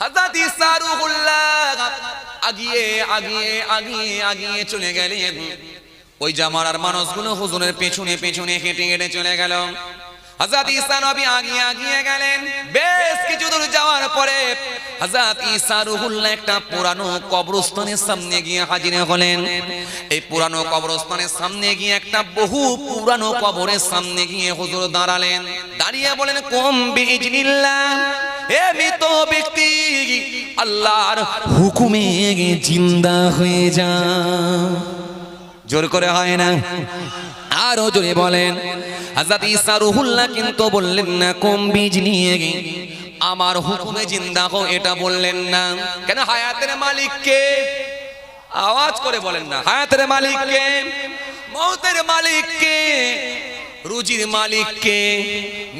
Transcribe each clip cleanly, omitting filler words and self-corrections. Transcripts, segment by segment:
হযরত ঈসা রূহুল্লাহ আগিয়ে আগিয়ে আগিয়ে আগিয়ে চলে গেলেন। ওই জামানার মানুষগুলো হুজুরের পেছনে পেছনে হেঁটে হেঁটে চলে গেল। হযরত ঈসা নবী আগিয়ে আগিয়ে গেলেন। বেশ কিছু দূর যাওয়ার পরে হযরত ঈসা রূহুল্লাহ একটা পুরানো কবরস্থানের সামনে গিয়ে হাজির হলেন। এই পুরানো কবরস্থানের সামনে গিয়ে একটা বহু পুরানো কবরের সামনে গিয়ে হুজুর দাঁড়ালেন। দাঁড়িয়ে বলেন, কুম বিইজনিল্লাহ, হে মৃত ব্যক্তি, আল্লাহর হুকুমে জিন্দা হয়ে যা। জোর করে হয় না, আরো জোরে বলেন। হযরত ঈসা রূহুল্লাহ কিন্তু বললেন না কুম বিইজনিহি, আমার হুকুমে জিন্দা হও, এটা বললেন না। কেন? হায়াতের মালিক কে? আওয়াজ করে বলেন না। হায়াতের মালিক কে? মউতের মালিক কে? রুজির মালিক কে?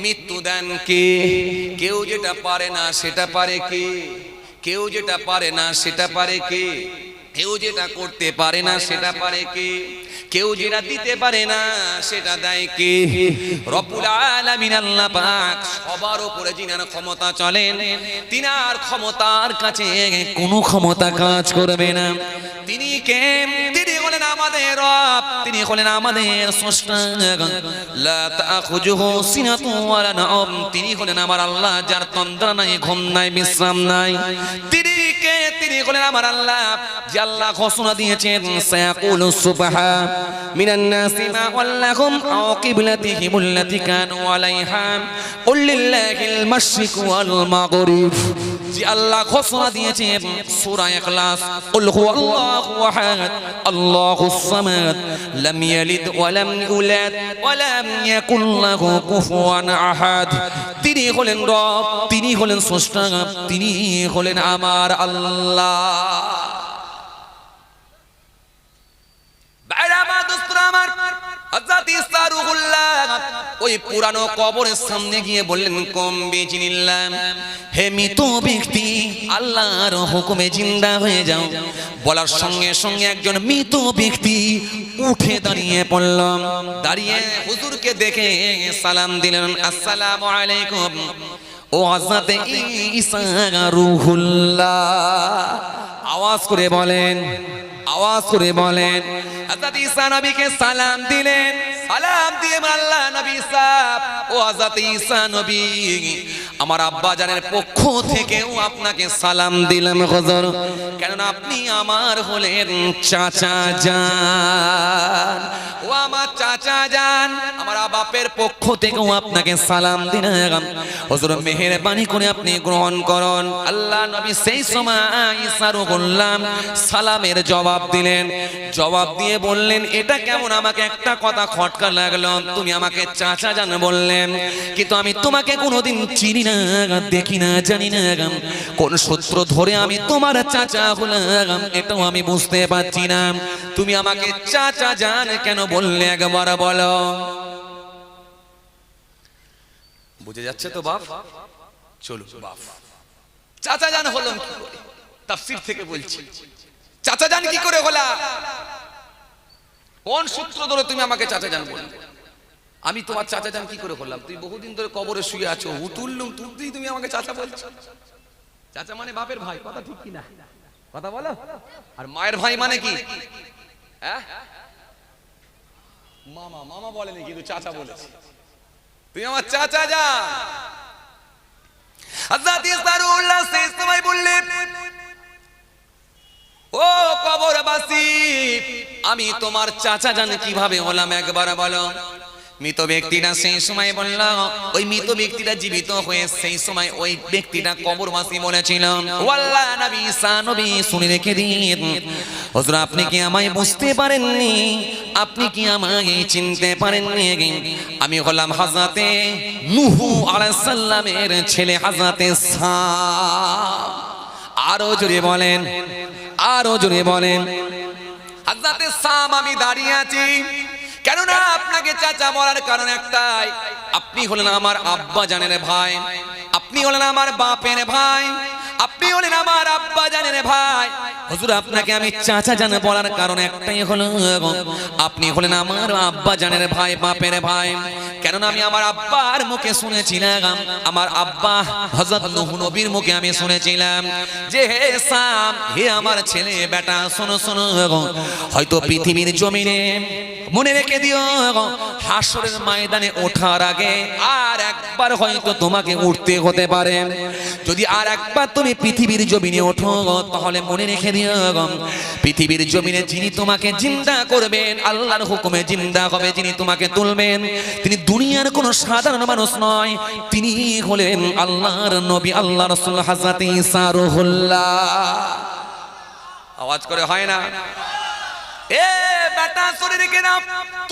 মৃত্যু দেন কে? কেউ যেটা পারে না সেটা পারে কে? কেউ যেটা পারে না সেটা পারে কে? কেউ যেটা করতে পারে না সেটা পারে কে? কেউ যেটা দিতে পারে না সেটা দেয় কে? রব্বুল আলামিন আল্লাহ পাক সবার উপরে যিনার ক্ষমতা চলেন, তিনার ক্ষমতার কাছে কোনো ক্ষমতা কাজ করবে না। তিনি কে? তিনি হলেন আমাদের রব, তিনি হলেন আমাদের স্রষ্টা। লা তাখুজুহু সিনাতুন ওয়ালা নাওম, তিনি হলেন আমার আল্লাহ যার তন্দ্রা নাই, ঘুম নাই, বিশ্রাম নাই। তিনি কে? তিনি হলেন আমার আল্লাহ যে আল্লাহ ঘোষণা দিয়েছেন সায়াকুলু সুবহা মিনান নাসি মা ওয়াল্লাহুম আও কিবলাতিহিম আল্লাতী কানু আলাইহা কুল লিল্লাহিল মাশরিক ওয়াল মাগরিব। যে আল্লাহ ঘোষণা দিয়েছেন সূরা ইখলাস, কুল হুয়াল্লাহু আহাদ আল্লাহুস সামাদ লাম ইয়ালিদ ওয়া লাম ইউলাদ ওয়া লাম ইয়াকুল লাহু কুফুয়ান আহাদ। তিনি হলেন রব, তিনি হলেন স্রষ্টা, তিনি হলেন আমার আল্লাহ। হযরত ঈসা রূহুল্লাহ ওই পুরানো কবরের সামনে গিয়ে বললেন, কুম বিইজনিল্লাহ, হে মৃত ব্যক্তি, আল্লাহর হুকুমে জিন্দা হয়ে যাও। বলার সঙ্গে সঙ্গে একজন মৃত ব্যক্তি উঠে দাঁড়িয়ে পড়ল। দাঁড়িয়ে হুজুরকে দেখে সালাম দিলেন, আসসালামু আলাইকুম। ও হযরত ঈসা রূহুল্লাহ, আওয়াজ করে বলেন, আওয়াজ করে বলেন। হযরত ঈসা নবীকে সালাম দিলেন। সালাম দিয়ে আল্লাহ নবী সাহেব, ও হযরত ঈসা নবী, আমার আব্বা জানের পক্ষ থেকেও আপনাকে সালাম দিলাম হুজুর, কারণ আপনি আমার হলেন চাচা জান। ও আমার চাচা জান, আমার বাপের পক্ষ থেকেও আপনাকে সালাম দিলাম হুজুর, মেহেরবানি করে আপনি গ্রহণ করুন। আল্লাহ নবী সেই সময় ঈসা রূহুল্লাহ সালামের জবাব দিলেন। জবাব দিয়ে বললেন, এটা কেমন? আমাকে একটা কথা খটকা লাগলো, তুমি আমাকে চাচা জান বললেন, কিন্তু আমি তোমাকে কোনোদিন চিনি না, দেখি না, জানি না, কোন সূত্র ধরে আমি তোমার চাচা হলাম এটাও আমি বুঝতে পারছি না। তুমি আমাকে চাচা জান কেন বললে একবার বলো। বুঝে যাচ্ছে তো বাপ? চলো বাপ, চাচা জান হলাম কি করে? তাফসীর থেকে বলছি, চাচা জান কি করে হলা? কোন সূত্র ধরে তুমি আমাকে চাচা জান বললে? আমি তোমার চাচা জান কি করে হলাম? তুই বহুদিন ধরে কবরে শুয়ে আছো, তুললুম তুলতেই তুমি আমাকে চাচা বলছো। চাচা মানে বাপের ভাই, কথা ঠিক কি না? কথা বলো। আর মায়ের ভাই মানে কি? হ্যাঁ, মামা। মামা বলেনি কিন্তু চাচা বলেছে। তুই আমার চাচা জান। হযরত ঈসা রূহুল্লাহ সেই সময় বললেন, ও কবরবাসী, আমি তোমার চাচা জান কিভাবে হলাম একবার বলো। মৃত ব্যক্তিটা সেই সময় বলল, ওই মৃত ব্যক্তিটা জীবিত হয়ে সেই সময় ওই ব্যক্তিটা কবরবাসী বলেছিল, ও আল্লাহ নবী ঈসা নবী শুনে রেখে দিন, হুজুর আপনি কি আমায় বুঝতে পারেননি? আপনি কি আমায় চিনতে পারেননি? আমি হলাম হযরতে নূহ আলাইহিস সালামের ছেলে হযরতে সাম। আরো জোরে বলেন, আরো জোরে বলেন। হযরতে সাম, আমি দাঁড়িয়ে আছি, কেননা আপনাকে চাচা বলার কারণ একটাই, আপনি হলেন আমার আব্বা জানের ভাই, আপনি হলেন আমার বাপের ভাই, আপনি হলেন আমার আব্বা জানেন ভাই। হুজুর আপনাকে আমি চাচা জান বলার কারণ একটাই হলো আপনি হলেন আমার আব্বা জানের ভাই, বাপের ভাই। কেননা আমি আমার আব্বার মুখে শুনেছিলাম, আমার আব্বা হযরত নূহ নবীর মুখে আমি শুনেছিলাম যে হে সাম, হে আমার ছেলে বেটা, শোনো শোনো, হয়তো পৃথিবীর জমিনে মনে রেখে দিও হাসরের ময়দানে ওঠার আগে আর একবার হয়তো তোমাকে উঠতে হতে পারে। যদি আর একবার তুমি পৃথিবীর জমিনে ওঠো তাহলে মনে রেখে দিও পৃথিবীর জমিনে যিনি তোমাকে জিন্দা করবেন, আল্লাহর হুকুমে জিন্দা হবে, যিনি তোমাকে তুলবেন, তিনি দুনিয়ার কোনো সাধারণ মানুষ নয়, তিনি হলেন আল্লাহর নবী, আল্লাহ রাসূল হযরত ঈসা রূহুল্লাহ। আওয়াজ করে হয় না? এ বেটা শুনে রেখে নাও,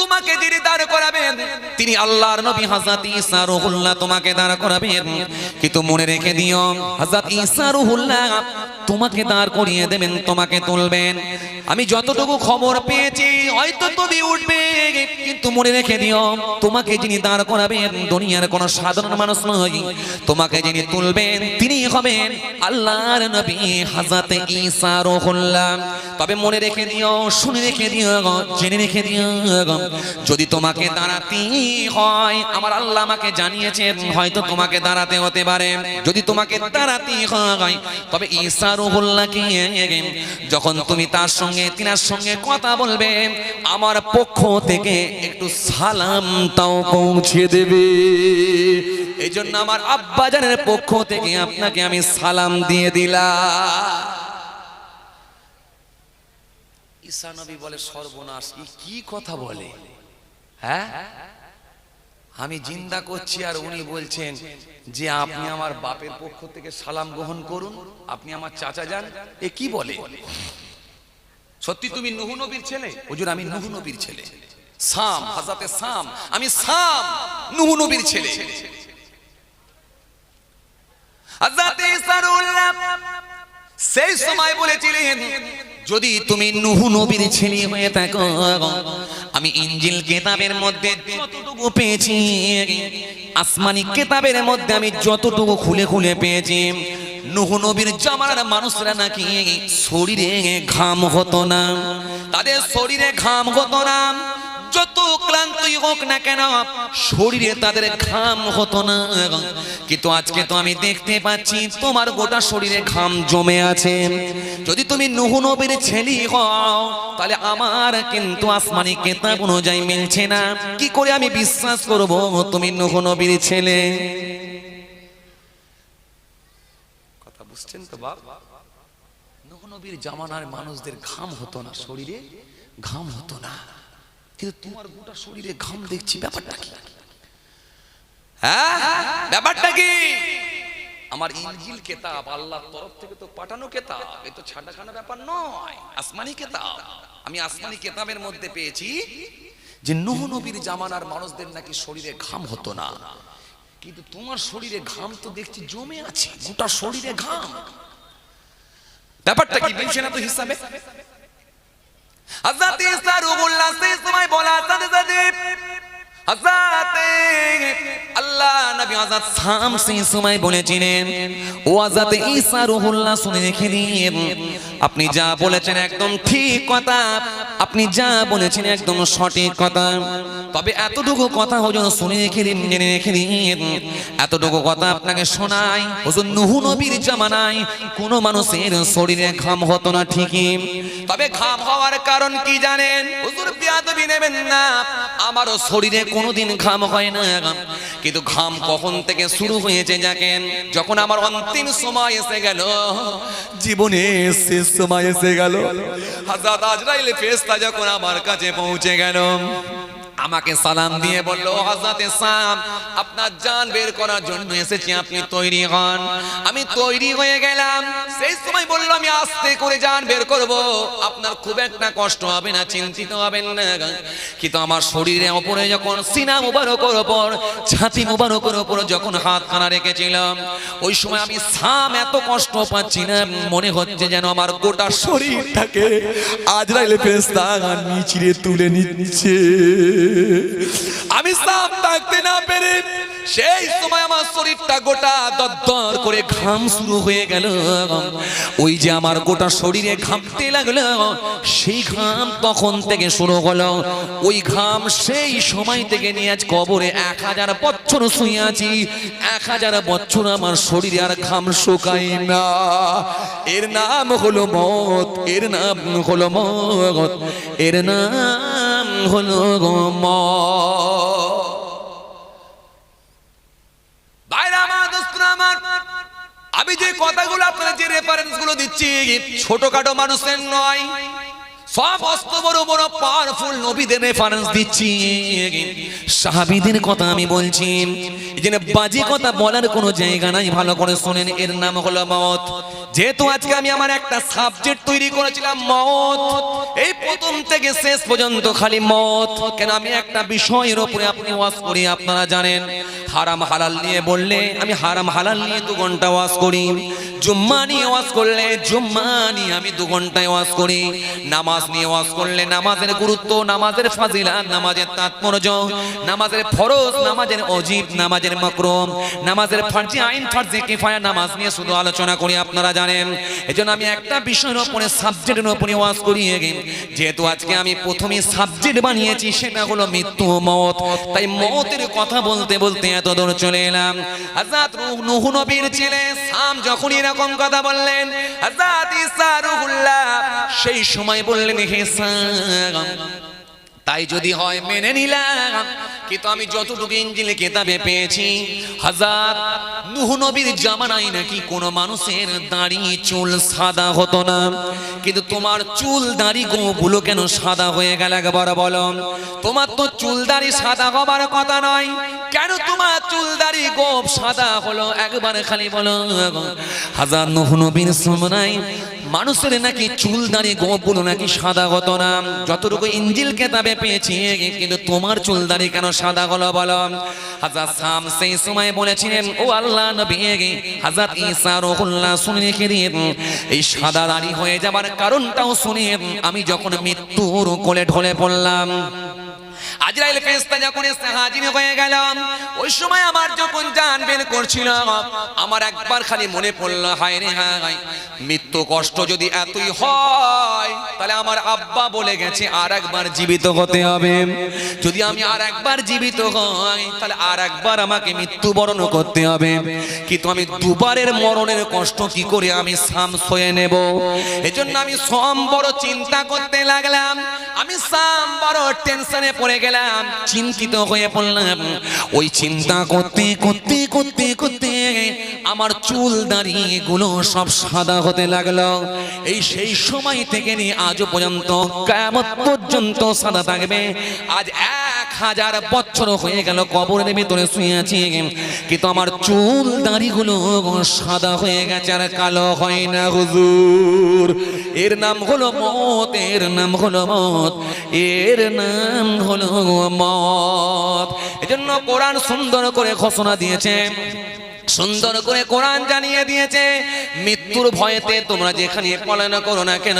তোমাকে যিনি দাঁড় করাবেন তিনি আল্লাহর নবী হযরত ঈসা রূহুল্লাহ, তোমাকে দাঁড় করাবেন। কিন্তু মনে রেখে দিও হযরত ঈসা রূহুল্লাহ তোমাকে দাঁড় করিয়ে দেবেন, তোমাকে তুলবেন। আমি যতটুকু খবর পেয়েছি হয়তো তুমি উঠবে, কিন্তু মনে রেখে দিও তোমাকে যিনি দাঁড় করাবেন দুনিয়ার কোনো সাধারণ মানুষ নয়, তোমাকে যিনি তুলবেন তিনি হবেন আল্লাহর নবী হযরত ঈসা রূহুল্লাহ। তবে মনে রেখে দিও, শুনে রেখে দিও, জেনে রেখে দিও, যদি তোমাকে দাঁড়াতে হয় আমার আল্লাহ আমাকে জানিয়েছেন হয়তো তোমাকে দাঁড়াতে হতে পারে। যদি তোমাকে দাঁড়াতে হয় তবে ঈসা রূহুল্লাহকে যখন তুমি তার সঙ্গে তিনার সঙ্গে কথা বলবে আমার পক্ষ থেকে একটু সালামটাও পৌঁছে দেবে। এই জন্য আমার আব্বাজানের পক্ষ থেকে আপনাকে আমি সালাম দিয়ে দিলাম। ঈসা নবী বলে সর্বনাশ, কি কথা বলে, হ্যাঁ আমি জিন্দা করছি আর উনি বলছেন যে আপনি আমার বাপের পক্ষ থেকে সালাম গ্রহণ করুন, আপনি আমার চাচা যান, এ কি বলে? সত্যি তুমি নূহ নবীর ছেলে? হুজুর আমি নূহ নবীর ছেলে, সাম, হযরতে সাম, আমি সাম নূহ নবীর ছেলে। হযরত ঈসা রূহুল্লাহ সেই সময় বলেছিলেন যদি তুমি নূহ নবীর ছেলে হয়ে থাকো, আমি ইনজিল কিতাবের মধ্যে যতটুকু পেয়েছি, আসমানি কিতাবের মধ্যে আমি যতটুকু খুলে খুলে পেয়েছি, নূহ নবীর জামানার মানুষরা নাকি শরীরে ঘাম হতো না, তাদের শরীরে ঘাম হতো না, যত ক্লান্তই হোক না কেন শরীরে তাদের ঘাম হতো না। কিন্তু আজকে তো আমি দেখতে পাচ্ছি তোমার গোটা শরীরে ঘাম জমে আছে। যদি তুমি নূহ নবীর ছেলে হও তাহলে আমার কিন্তু আসমানি কিতাব অনুযায়ী মিলছে না, কি করে আমি বিশ্বাস করব তুমি নূহ নবীর ছেলে? কথা বুঝছেন তো বাপ? নূহ নবীর জামানার মানুষদের ঘাম হতো না, শরীরে ঘাম হতো না, কিন্তু তোমার গোটা শরীরে ঘাম দেখছি, ব্যাপারটা কি? হ্যাঁ ব্যাপারটা কি? আমার ইনজিল কিতাব আল্লাহর তরফ থেকে তো পাঠানো কিতাব, এ তো ছাড়াখানা ব্যাপার নয়, আসমানি কিতাব। আমি আসমানি কিতাবের মধ্যে পেয়েছি যে নূহ নবীর জামানার মানুষদের নাকি শরীরে ঘাম হতো না, কিন্তু তোমার শরীরে ঘাম তো দেখছি জমে আছে, গোটা শরীরে ঘাম। ব্যাপারটা কি বলছে না তো হিসাবে? হযরত ঈসা রূহুল্লাহ সেই সময় বলা সাথে সাথে হযরত আল্লাহ নবী হযরত সাম সেই সময় বলেছিলেন ও হযরত ঈসা রূহুল্লাহ শুনে রেখে দিন, আপনি যা বলেছেন একদম ঠিক কথা, আপনি যা বলেছেন একদম সঠিক কথা। তবে এতটুকু কথা হুজুর শুনে রেখে দিন, জেনে রেখে দিন, এতটুকু কথা আপনাকে শোনাই, হুজুর নূহ নবীর জামানায় কোন মানুষের শরীরে ঘাম হতো না ঠিকই, তবে ঘাম হওয়ার কারণ কি জানেন? হুজুর বিয়াদবি নেবেন না, আমারও শরীরে কোনোদিন ঘাম হয় না, কিন্তু ঘাম কখন থেকে শুরু হয়েছে জানেন? যখন আমার অন্তিম সময় এসে গেল, জীবনের শেষ সময় এসে গেল, হযরত আজরাইল ফেরেশতা যখন আমার কাছে পৌঁছে গেল, আমাকে সালাম দিয়ে বলল হযরত সাম আপনার জান বের করার জন্য এসেছি, আপনি তৈরি হন। আমি তৈরি হয়ে গেলাম। সেই সময় বলল আমি আস্তে করে জান বের করব, আপনার খুব একটা কষ্ট হবে না, চিন্তিত হবেন না। কিন্তু আমার শরীরে উপরে যখন সিনা মুবারকের উপর, ছাতি মুবারকের উপর যখন হাতখানা রেখেছিলাম, ওই সময় আমি সাম এত কষ্ট পাচ্ছি না, মনে হচ্ছে যেন আমার গোটা শরীরটাকে আজরাইল ফেরেশতা নিচে তুলে নিচ্ছে। আমি সাপ থাকতে না পেরে সেই সময় আমার শরীরটা গোটা দরদর করে ঘাম শুরু হয়ে গেল। ওই যে আমার গোটা শরীরে ঘামতে লাগলো, সেই ঘাম তখন থেকে শুরু হলো। ওই ঘাম সেই সময় থেকে নিয়ে আজ কবরে 1000 বছর শুয়ে আছি, 1000 বছর আমার শরীরে আর ঘাম শুকায় না। এর নাম হলো মওত, এর নাম হলো মওত, এর নাম হলো মওত। ভাইরা আমার, দোস্তরা আমার, আমি যে কথাগুলো আপনারা যে রেফারেন্স গুলো দিচ্ছি ছোটখাটো মানুষের নয়, সব অস্ত বড় বড় পাওয়ারফুল নবীদের রেফারেন্স দিচ্ছি, সাহাবীদের কথা আমি বলছি। এই জন্য বাজে কথা বলার কোনো জায়গা নাই, ভালো করে শুনেন। এর নাম হলো মওত। যেহেতু আজকে আমি আমার একটা সাবজেক্ট তৈরি করেছিলাম মওত, এই প্রথম থেকে শেষ পর্যন্ত খালি মওত। কেন আমি একটা বিষয়ের উপরে আপনি ওয়াজ করি, আপনারা জানেন হারাম হালাল নিয়ে বললে আমি হারাম হালাল নিয়ে 2 ঘন্টা ওয়াজ করি, জুম্মা নিয়ে ওয়াজ করলে জুম্মা নিয়ে আমি 2 ঘন্টায় ওয়াজ করি, নামাজ নিয়ে ওয়াজ করলে নামাজের গুরুত্ব, নামাজের ফাজিলাত, নামাজের তাৎপর্য, নামাজের ফরজ, নামাজের ওয়াজিব, নামাজের মাকরুহ, নামাজের ফরজে আইন, ফরজে কিফায়া নামাজ নিয়ে শুধু আলোচনা করি, আপনারা জানেন। এজন্য আমি একটা বিষয়ের উপরে সাবজেক্টের উপরে ওয়াজ করি। যেহেতু আজকে আমি প্রথমে সাবজেক্ট বানিয়েছি সেটা হলো মৃত্যু, মওত, তাই মওতের কথা বলতে বলতে এত দূর চলে এলাম। হযরত নূহ নবীর ছেলে সাম যখন এরকম কথা বললেন, হযরত ঈসা রূহুল্লাহ সেই সময় বললেন, হে সাম, তাই যদি হয় মেনে নিলাম, কিন্তু আমি যতটুকু ইনজিল কিতাবে পেয়েছি হযরত নূহ নবীর জামানায় নাকি কোনো মানুষের দাড়ি চুল সাদা হতো না, কিন্তু তোমার চুল দাড়ি গুলো কেন সাদা হয়ে গেল একবার বলো? তোমার তো চুল দাড়ি সাদা হবার কথা নয়, কেন তোমার চুল দাড়ি গোপ সাদা হলো একবার খালি বলো। হযরত নূহ নবীর সময় মানুষের নাকি চুল দাড়ি গোপগুলো নাকি সাদা হতো না, যতটুকু ইনজিল কিতাবে পেয়েছি, কিন্তু তোমার চুল দাড়ি কেন সাদা হলো বলো? হযরত সাম সেই সময় বলেছিলেন, ও আল্লাহ নবী, হযরত ঈসা রূহুল্লাহ শুনে রেখে দিয়ে এই সাদা দাড়ি হয়ে যাবার কারণটাও শুনে আমি যখন মৃত্যুর কোলে ঢলে পড়লাম, আজরাইল ফেরেশতা যখন এসে হাজির হয়ে গেল, ওই সময় আমার যখন জান বের করছিল, আমার একবার খালি মনে পড়লো, হায় রে হায়, মৃত্যু কষ্ট যদি এতই হয় তাহলে আমার আব্বা বলে গেছে আর একবার জীবিত হতে হবে। যদি আমি আর একবার জীবিত হই তাহলে আর একবার আমাকে মৃত্যুবরণ করতে হবে, কিন্তু আমি দুবারের মরণের কষ্ট কি করে আমি সাম সয়ে নেব? এজন্য আমি সাম বড় চিন্তা করতে লাগলাম, আমি সাম বড় টেনশনে পড়ে গেলাম, চিন্তিত হয়ে পড়লাম। ওই চিন্তা করতে করতে করতে করতে আমার চুল দাড়ি গুলো সব সাদা হতে লাগলো। এই সেই সময় থেকে নিয়ে আজ পর্যন্ত কিয়ামত পর্যন্ত সাদা থাকবে। আজ 1000 বছর হয়ে গেল কবরের ভিতরে শুয়ে আছি, কিন্তু আমার চুল দাড়ি গুলো সাদা হয়ে গেছে, আর কালো হয় না হুজুর। এর নাম হলো মওত, এর নাম হলো মওত, এর নাম হলো মওত। এজন্য কোরআন সুন্দর করে ঘোষণা দিয়েছে, সুন্দর করে কোরআন জানিয়ে দিয়েছে, মৃত্যুর ভয়েতে তোমরা যেখানে পলায়ন করো না কেন,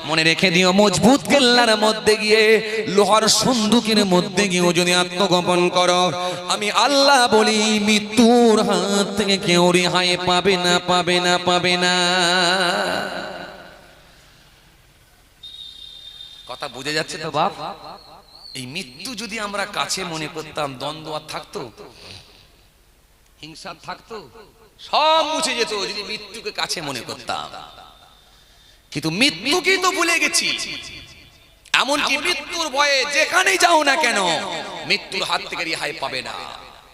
মনে রেখে দিও মজবুত কেল্লার মধ্যে গিয়ে, লোহার সন্দুকের মধ্যে গিয়ে যদি আত্মগোপন করো, আমি আল্লাহ বলি মৃত্যুর হাত থেকে কেউ রেহাই পাবে না, পাবে না, পাবে না। কথা বুঝে যাচ্ছে তো বাপ? এই মৃত্যু যদি আমরা কাছে মনে করতাম, দ্বন্দ্ব আর থাকতো, হিংসা থাকতো, সব মুছে যেত যদি মৃত্যুকে কাছে মনে করতাম। কিন্তু মৃত্যুকে তো ভুলে গেছি, এমনকি মৃত্যুর ভয়ে যেখানেই যাও না কেন মৃত্যুর হাত থেকে রেহাই পাবে না।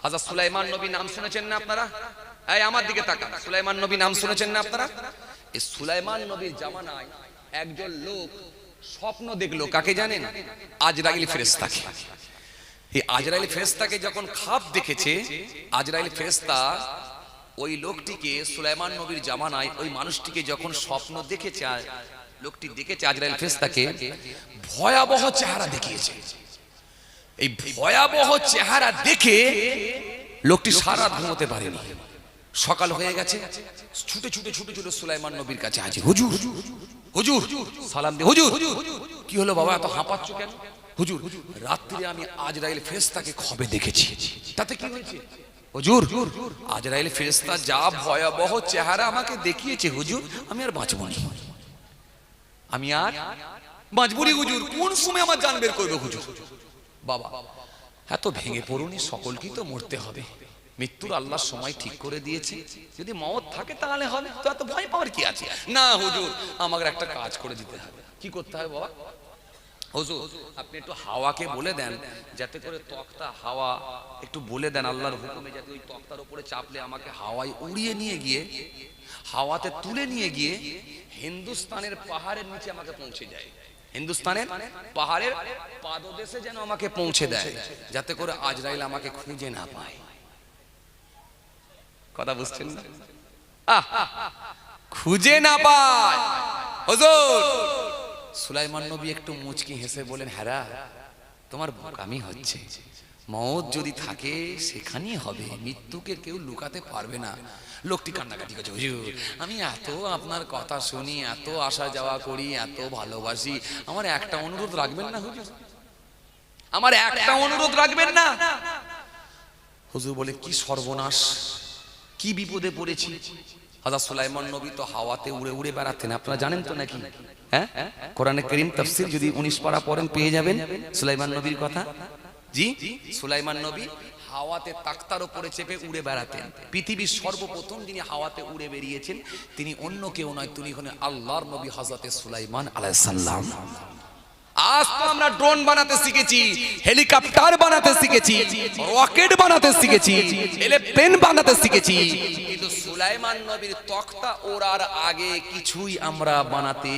হযরত সুলাইমান নবী নাম শুনেছেন না আপনারা? এই আমার দিকে তাকান, সুলাইমান নবী নাম শুনেছেন না আপনারা? এই সুলাইমান নবীর জামানায় একজন লোক স্বপ্ন দেখলো, কাকে জানেন? আজরাইল ফেরেশতাকে। এই আজরাইল ফেরেশতাকে যখন খাপ দেখেছে, আজরাইল ফেরেশতা ওই লোকটিকে, সুলাইমান নবীর জামানায় ওই মানুষটিকে যখন স্বপ্ন দেখেছে, লোকটি দেখেছে আজরাইল ফেরেশতাকে, ভয়াবহ চেহারা দেখিয়েছে। এই ভয়াবহ চেহারা দেখে লোকটি সারা রাত ঘুমোতে পারেনি। সকাল হয়ে গেছে, ছুটে ছুটে ছুটে ছুটে সুলাইমান নবীর কাছে হাজির। হুজুর, হুজুর, সালাম দিয়ে, হুজুর কি হলো বাবা, এত হাঁপাচ্ছ কেন? হুজুর রাত্রিরে আমি আজরাইল ফেরেশতাকে খবে দেখেছি, তাতে কি হয়েছে? হুজুর আজরাইল ফেরেশতা যা ভয়াবহ চেহারা আমাকে দেখিয়েছে হুজুর, আমি আর বাঁচব না, আমি আর বাঁচব না হুজুর, কোন সময় আমার জান বের করবে হুজুর? বাবা এত ভেঙে পড়ুনি, সকলকেই তো মরতে হবে, মৃত্যুর আল্লাহ সময় ঠিক করে দিয়েছে, যদি মওত থাকে তাহলে হবে, তো এত ভয় পাওয়ার কি আছে? না হুজুর আমাকে একটা কাজ করে দিতে হবে। কি করতে হবে বাবা? হুজুর আপনি একটু হাওয়াকে বলে দেন যাতে করে তক্তা হাওয়া একটু বলে দেন আল্লাহর হুকুমে, যাতে ওই তক্তার উপরে চাপলে আমাকে হাওয়ায় উড়িয়ে নিয়ে গিয়ে, হাওয়াতে তুলে নিয়ে গিয়ে হিন্দুস্তানের পাহাড়ের নিচে আমাকে পৌঁছে যায়, হিন্দুস্তানের পাহাড়ের পাদদেশে যেন আমাকে পৌঁছে দেয়, যাতে করে আজরাইল আমাকে খুঁজে না পায়। কথা বুঝছেন না? খুঁজে না পায়। হুজুর সুলাইমান নবী একটু মুচকি হেসে বলেন, হ্যাঁ তোমার বোকামি হচ্ছে, মওত যদি থাকে সেখানেই হবে, মৃত্যুকে কেউ লুকাতে পারবে না। লোকটি কান্নাকাটি করছে, হুজুর আমি এত আপনার কথা শুনি, এত আসা যাওয়া করি, এত ভালোবাসি, আমার একটা অনুরোধ রাখবেন না হুজুর? আমার একটা অনুরোধ রাখবেন না? হুজুর বলে, কি সর্বনাশ, কি বিপদে পড়েছি? হযরত সুলাইমান নবী তো হাওয়াতে উড়ে উড়ে বেড়াতেন, আপনারা জানেন তো নাকি? হ্যাঁ, কোরআনে কারীম তাফসীর যদি 19 পারা পড়েন পেয়ে যাবেন সুলাইমান নবীর কথা। জি, সুলাইমান নবী হাওয়াতে তাক্তার উপরে চেপে উড়ে বেড়াতেন। পৃথিবীর সর্বপ্রথম যিনি হাওয়াতে উড়ে বেরিয়েছেন তিনি অন্য কেউ নয়, তিনি হলেন আল্লাহর নবী হযরত সুলাইমান আলাইহিস সালাম। আজ তো আমরা ড্রোন বানাতে শিখেছি, হেলিকপ্টার বানাতে শিখেছি, রকেট বানাতে শিখেছি, এরোপ্লেন বানাতে শিখেছি, কিন্তু সুলাইমান নবীর তক্তা ওড়ার আগে কিছুই আমরা বানাতে,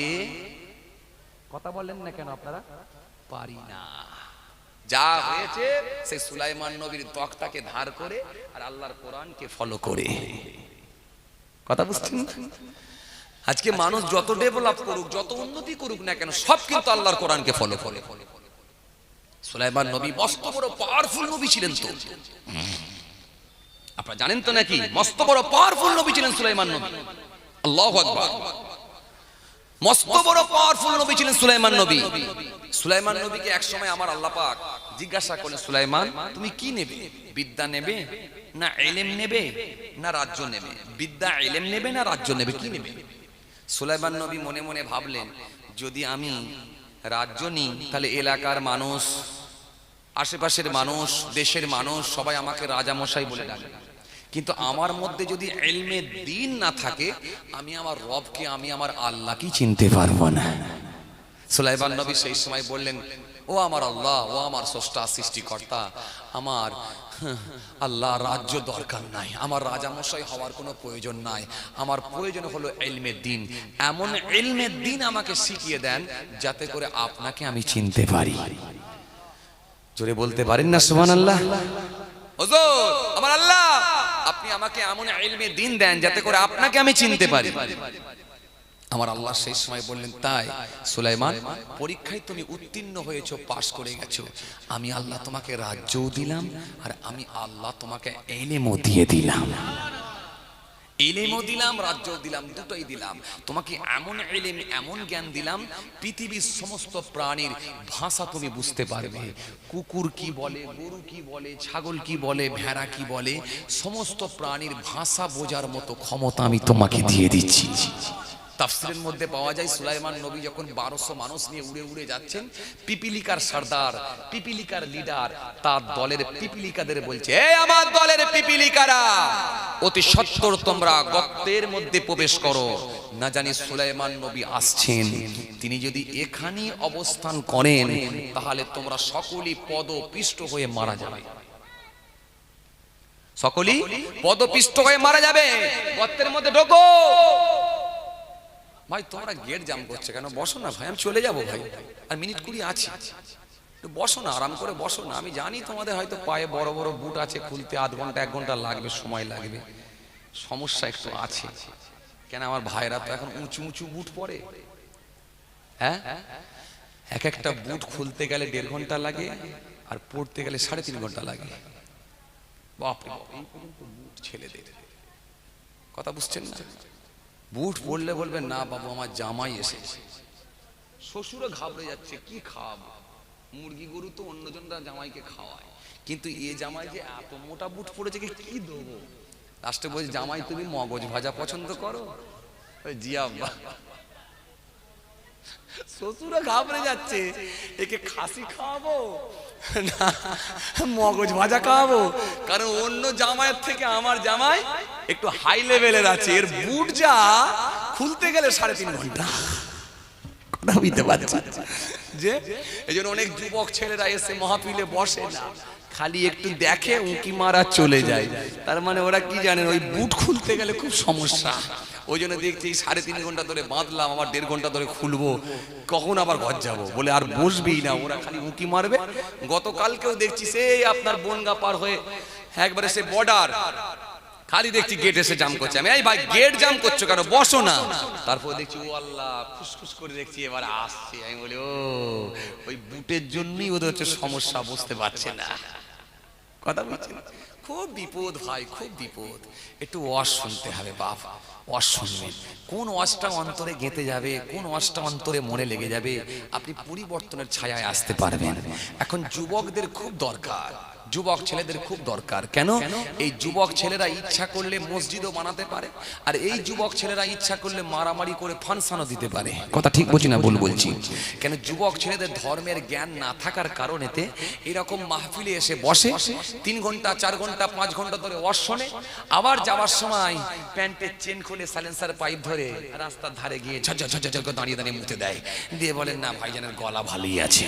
কথা বলেন না কেন আপনারা, পারি না। যা হয়েছে সেই সুলাইমান নবীর তক্তাকে ধার করে আর আল্লাহর কোরআনকে ফলো করে। কথা বুঝছেন? আজকে মানুষ যত ডেভেলপ করুক, যত উন্নতি করুক না কেন, সব কিন্তু আল্লাহর কোরআনকে ফলো করে। সুলাইমান নবী মস্ত বড় পাওয়ারফুল নবী ছিলেন, তো আপনারা জানেন তো নাকি? মস্ত বড় পাওয়ারফুল নবী ছিলেন সুলাইমান নবী। আল্লাহু আকবার, মস্ত বড় পাওয়ারফুল নবী ছিলেন সুলাইমান নবী। সুলাইমান নবীকে এক সময় আমার আল্লাহ পাক জিজ্ঞাসা করলেন, সুলাইমান তুমি কি নেবে? বিদ্যা নেবে না ইলম নেবে না রাজ্য নেবে? বিদ্যা ইলম নেবে না রাজ্য নেবে, কি নেবে? সুলাইমান নবী মনে মনে ভাবলেন, যদি আমি রাজ্য নিই তাহলে এলাকার মানুষ, আশেপাশের মানুষ, দেশের মানুষ সবাই আমাকে রাজা মশাই বলে ডাকে, কিন্তু আমার মধ্যে যদি ইলমে দ্বীন না থাকে, আমি আমার রবকে, আমি আমার আল্লাহকে চিনতে পারবো না। সুলাইমান নবী সেই সময় বললেন, ও আমার আল্লাহ, ও আমার স্রষ্টা সৃষ্টিকর্তা, আমার আল্লাহ রাজ্য দরকার নাই, আমার রাজা মশাই হওয়ার কোনো প্রয়োজন নাই, আমার প্রয়োজন হলো ইলমে দ্বীন। এমন ইলমে দ্বীন আমাকে শিখিয়ে দেন যাতে করে আপনাকে আমি চিনতে পারি। জোরে বলতে পারেন না সুবহানাল্লাহ? হুজুর আমার আল্লাহ, আপনি আমাকে এমন ইলমে দ্বীন দেন যাতে করে আপনাকে আমি চিনতে পারি। আমার আল্লাহ সেই সময় বললেন, তাই সুলাইমান, পরীক্ষায় তুমি উত্তীর্ণ হয়েছো, পাশ করে গেছো, আমি আল্লাহ তোমাকে রাজ্যও দিলাম আর আমি আল্লাহ তোমাকে ইলমও দিয়ে দিলাম। ইলমও দিলাম, রাজ্যও দিলাম, দুটোই দিলাম। তোমাকে এমন ইলম, এমন জ্ঞান দিলাম, পৃথিবীর সমস্ত প্রাণীর ভাষা তুমি বুঝতে পারবে। কুকুর কি বলে, গরু কি বলে, ছাগল কি বলে, ভেড়া কি বলে, সমস্ত প্রাণীর ভাষা বোঝার মতো ক্ষমতা আমি তোমাকে দিয়ে দিচ্ছি। তাফসীরের মধ্যে পাওয়া যায়, সুলাইমান নবী যখন 1200 মানুষ নিয়ে উড়ে উড়ে যাচ্ছেন, পিপিলিকার সর্দার, পিপিলিকার লিডার তার দলের পিপিলিকাদের বলছে, এই আমার দলের পিপিলিকারা, অতি সত্বর তোমরা গর্তের মধ্যে প্রবেশ করো, না জানি সুলাইমান নবী আসছেন, তিনি যদি এখানেই অবস্থান করেন তাহলে তোমরা সকলেই পদপিষ্ট হয়ে মারা যাবে, সকলেই পদপিষ্ট হয়ে মারা যাবে, গর্তের মধ্যে ঢোকো। ভাই তোমরা গেট জাম করছে কেন? বসো না ভাই, আমি চলে যাবো ভাই, আর মিনিট 20 আছে, বসো না, আরাম করে বসো না। আমি জানি তোমাদের হয়তো পায়ে বড় বড় বুট আছে, খুলতে আধ ঘন্টা 1 ঘন্টা লাগবে, সময় লাগবে, সমস্যা একটু আছে। কেন আমার ভাইরা তো এখন উঁচু উঁচু বুট পরে, হ্যাঁ, এক একটা বুট খুলতে গেলে 1.5 ঘন্টা লাগে আর পড়তে গেলে 3.5 ঘন্টা লাগে। বাপরে বাপ, এই পর্যন্ত বুট ছেলেদের, কথা বুঝছেন না? বুট পড়লে বলবেন, না বাবু আমার জামাই এসেছে, শ্বশুরও ঘাবড়ে যাচ্ছে, কি খাওয়াবো, মুরগি গরু তো অন্যজনরা জামাইকে খাওয়ায়, কিন্তু এ জামাই যে এত মোটা বুট পড়েছে কি দেবো? লাস্টে বলছে জামাই তুমি মগজ ভাজা পছন্দ করো? জি আব্বা। শ্বশুরা ঘাবড়ে যাচ্ছে, একে খাসি খাওয়াবো না মগজ ভাজা খাওয়াবো? কারণ অন্য জামাইয়ের থেকে আমার জামাই একটু হাই লেভেলের আছে, এর বুট যা খুলতে গেলে 3.5 ঘন্টা। যে এই জন্য অনেক যুবক ছেলেরা এসে মাহফিলে বসে না, খালি একটু দেখে উঁকি মারা চলে যায়। তার মানে ওরা কি জানেন, ওই বুট খুলতে গেলে খুব সমস্যা। ওই জন্য দেখছি 3.5 ঘন্টা ধরে বাঁধলাম, আবার 1.5 ঘন্টা ধরে খুলবো, কখন আবার ঘর যাবো বলে আর বসবেই না, ওরা খালি উঁকি মারবে। গতকালকেও দেখছি সেই আপনার বনগা পার হয়ে একবারে সে বর্ডার, খালি দেখছি গেট এসে জাম করছে। আমি এই ভাই গেট জাম করছো কেন, বসো না। তারপর দেখছি ও আল্লাহ খুসখুস করে দেখছি এবার আসছে। আমি বলি ও ওই বুটের জন্যই ওদের হচ্ছে সমস্যা, বুঝতে পারছে না। কথা বলছেন, খুব বিপদ ভাই, খুব বিপদ। একটু ওয়াজ শুনতে হবে বাপ, ওয়াজ শুনবেন। কোন ওয়াজটা অন্তরে গেঁথে যাবে, কোন ওয়াজটা অন্তরে মনে লেগে যাবে, আপনি পরিবর্তনের ছায়ায় আসতে পারবেন। এখন যুবকদের খুব দরকার, যুবক ছেলেদের খুব দরকার। কেন? এই যুবক ছেলেরা ইচ্ছা করলে মসজিদও বানাতে পারে, আর এই যুবক ছেলেরা ইচ্ছা করলে মারামারি করে ফাংশনও দিতে পারে। কথা ঠিক বলছি না ভুল বলছি? কেন যুবক ছেলেদের ধর্মের জ্ঞান না থাকার কারণেতে এরকম মাহফিলে এসে বসে 3 ঘন্টা 4 ঘন্টা 5 ঘন্টা ধরে ওয়াজ শোনে, আবার যাওয়ার সময় প্যান্টের চেন খুলে সাইলেন্সার পাইপ ধরে রাস্তার ধারে গিয়ে ঝরঝর করে দাঁড়িয়ে দাঁড়িয়ে মুতে দেয়, দিয়ে বলেন না ভাইজানের গলা ভালোই আছে।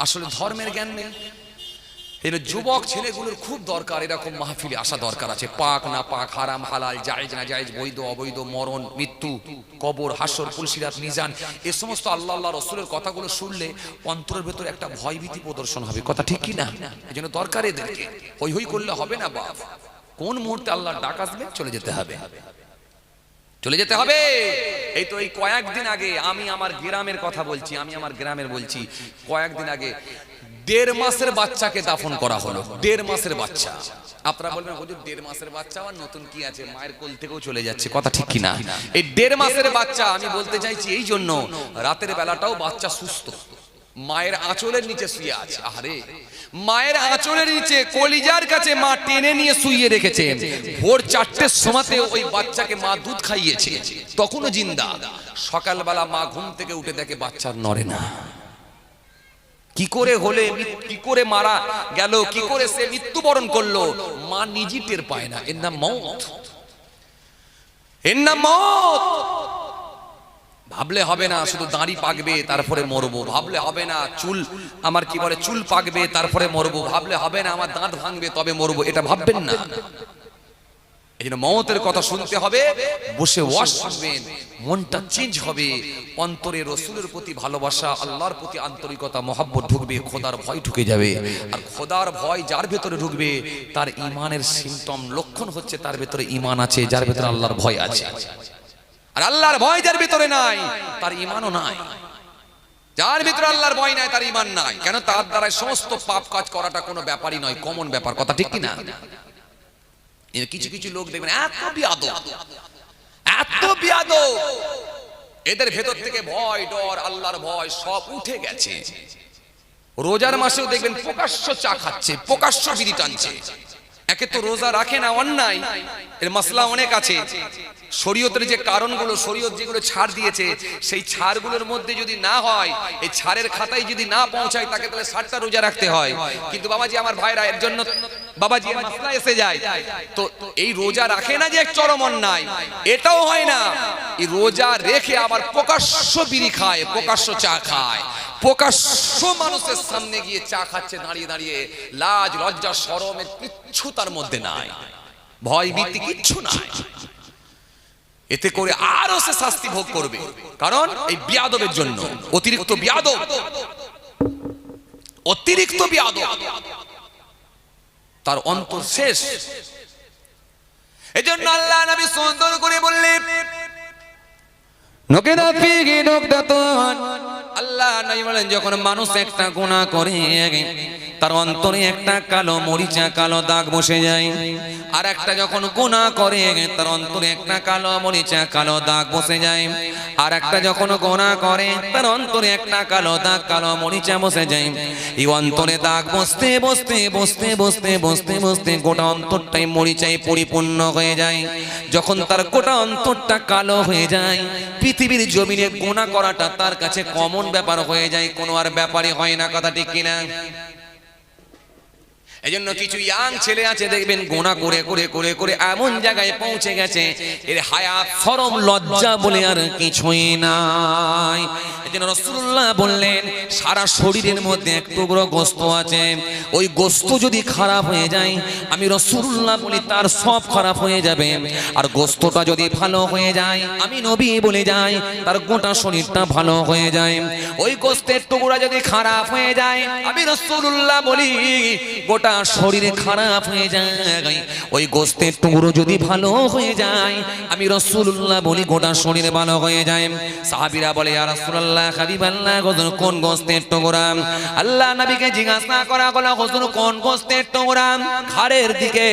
আসলে ধর্মের জ্ঞান নেই। এই যুবক ছেলেগুলোর খুব দরকার, এরকম মাহফিলে আসা দরকার আছে। পাক না পাক, হারাম হালাল, জায়েজ না জায়েজ, বৈধ অবৈধ, মরণ মৃত্যু, কবর, হাসর, পুলসিরাত, মিজান, এই সমস্ত আল্লাহ আল্লাহ রসুলের কথাগুলো শুনলে অন্তরের ভেতর একটা ভয়ভীতি প্রদর্শন হবে। কথা ঠিক কি না? এই জন্য দরকার এদেরকে। হই হই করলে হবে না বাপ। কোন মুহূর্তে আল্লাহর ডাক আসবে চলে যেতে হবে, চলে যেতে হবে। এই তো এই কয়েকদিন আগে আমি আমার গ্রামের কথা বলছি, আমি আমার গ্রামের বলছি, কয়েকদিন আগে 1.5 মাসের বাচ্চাকে দাফন করা হলো। 1.5 মাসের বাচ্চা। আপনারা বলবেন হুজুর 1.5 মাসের বাচ্চা আর নতুন কি আছে, মায়ের কোল থেকেও চলে যাচ্ছে। কথা ঠিক কি না? এই 1.5 মাসের বাচ্চা, আমি বলতে চাইছি এই জন্য রাতের বেলাটাও বাচ্চা সুস্থ, মায়ের আঁচলের নিচে শুয়ে আছে। আরে মায়ের আঁচলের নিচে কলিজার কাছে মা টেনে নিয়ে শুইয়ে রেখেছে। ভোর 4টের সময়তে ওই বাচ্চাকে মা দুধ খাইয়েছে, তখনও জিন্দা। সকালবেলা মা ঘুম থেকে উঠে দেখে বাচ্চার নড়ে না। কি করে হলে, কি করে মারা গেল, কি করে সে মৃত্যুবরণ করলো, মা নিজে টের পায় না। এর নাম মওত, এর নাম মওত। ভাবলে হবে না শুধু দাড়ি পাকবে তারপরে মরবো, ভাবলে হবে না চুল আমার কি বলে চুল পাকবে তারপরে মরবো, ভাবলে হবে না আমার দাঁত ভাঙবে তবে মরবো, এটা ভাববেন না। এই জন্য মওতের কথা শুনতে হবে, বসে ওয়াজ শুনবেন, মনটা চেঞ্জ হবে, অন্তরে রসুলের প্রতি ভালোবাসা, আল্লাহর প্রতি আন্তরিকতা, মহব্বত ঢুকবে, খোদার ভয় ঢুকে যাবে। আর খোদার ভয় যার ভেতরে ঢুকবে তার ইমানের সিম্পটম, লক্ষণ হচ্ছে তার ভেতরে ইমান আছে, যার ভেতরে আল্লাহর ভয় আছে। আর আল্লাহর ভয় যার ভেতরে নাই তার ইমানও নাই। যার ভিতরে আল্লাহর ভয় নাই তার ইমান নাই। কেন? তার দ্বারা সমস্ত পাপ কাজ করাটা কোনো ব্যাপারই নয়, কমন ব্যাপার। কথা ঠিক কি না? কিছু কিছু লোক দেখবেন এত বিয়াদব, এত বিয়াদব, এদের ভেতর থেকে ভয় ডর আল্লাহর ভয় সব উঠে গেছে। রোজার মাসেও দেখবেন প্রকাশ্য চা খাচ্ছে, প্রকাশ্য বিড়ি টানছে। একে তো রোজা রাখে না, অন্যায়, এর মাসলা অনেক আছে। শরীয়তের যে কারণগুলো, শরীয়ত যেগুলো ছাড় দিয়েছে, সেই ছাড়গুলোর মধ্যে যদি না হয়, এই ছাড়ের খাতায় যদি না পৌঁছায়, তাকে তাহলে 60টা রোজা রাখতে হয়। কিন্তু বাবাজি আমার ভাইরা, এর জন্য বাবাজি মাসলা এসে যায়। তো এই রোজা রাখে না যে এক চরম অন্যায়, এটাও হয় না। এই রোজা রেখে আবার প্রকাশ্য বিড়ি খায়, প্রকাশ্য চা খায়, প্রকাশ্য মানুষের সামনে গিয়ে চা খাচ্ছে দাঁড়িয়ে দাঁড়িয়ে। লাজ লজ্জা শরমের কিচ্ছু তার মধ্যে নাই, ভয় ভীতি কিচ্ছু নাই। এতে করে আরো সে শাস্তি ভোগ করবে, কারণ এই বিয়াদবের জন্য। অতিরিক্ত বিয়াদব, অতিরিক্ত বিয়াদব, তার অন্তর শেষ। এজন্য আল্লাহ নবী সুন্দর করে বললেন, নকিনা ফিহি নুকতাতুন, আল্লাহ নবী বলেন যখন মানুষ একটা গুনাহ করে তার অন্তরে একটা কালো মরিচা কালো দাগ বসে যায় আর একটা যখন গুনাহ করে তার অন্তরে একটা কালো মরিচা কালো দাগ বসে যায় আর একটা যখন গুনাহ করে তার অন্তরে একটা কালো দাগ কালো মরিচা বসে যায় এই অন্তরে দাগ বসতে বসতে বসতে বসতে বসতে বসতে গোটা অন্তরটাই মরিচায় পরিপূর্ণ হয়ে যায় যখন তার গোটা অন্তরটা কালো হয়ে যায় পৃথিবীর জমিনে গুনাহ করাটা তার কাছে কমন ব্যাপার হয়ে যায় কোনো আর ব্যাপারই হয় না কথা ঠিক কিনা এজন্য কিছু ইয়াং ছেলে আছে দেখবেন গুনাহ করে করে করে করে এমন জায়গায় পৌঁছে গেছে এর হায়াত শরম লজ্জা বলে আর কিছুই নাই এজন্য রাসূলুল্লাহ বললেন সারা শরীরের মধ্যে এক টুকরো গোশত আছে ওই গোশত যদি খারাপ হয়ে যায় আমি রাসূলুল্লাহ বলি তার সব খারাপ হয়ে যাবে আর গোশতটা যদি ভালো হয়ে যায় আমি নবী বলে যাই তার গোটা শরীরটা ভালো হয়ে যায় ওই গোশতের টুকরা যদি খারাপ হয়ে যায় আমি রাসূলুল্লাহ বলি গোটা শরীরে খারাপ হয়ে যায় ওই গোশতের টুকরো যদি ভালো হয়ে যায় আমি রাসূলুল্লাহ বলি গোটা শরীরে ভালো হয়ে যায় সাহাবীরা বলে ইয়া রাসূলুল্লাহ হাবিবাল্লাহ হুজুর কোন গোশতের টুকরা আল্লাহ নবীকে জিজ্ঞাসা করা হলো হুজুর কোন গোশতের টুকরা ঘাড়ের দিকে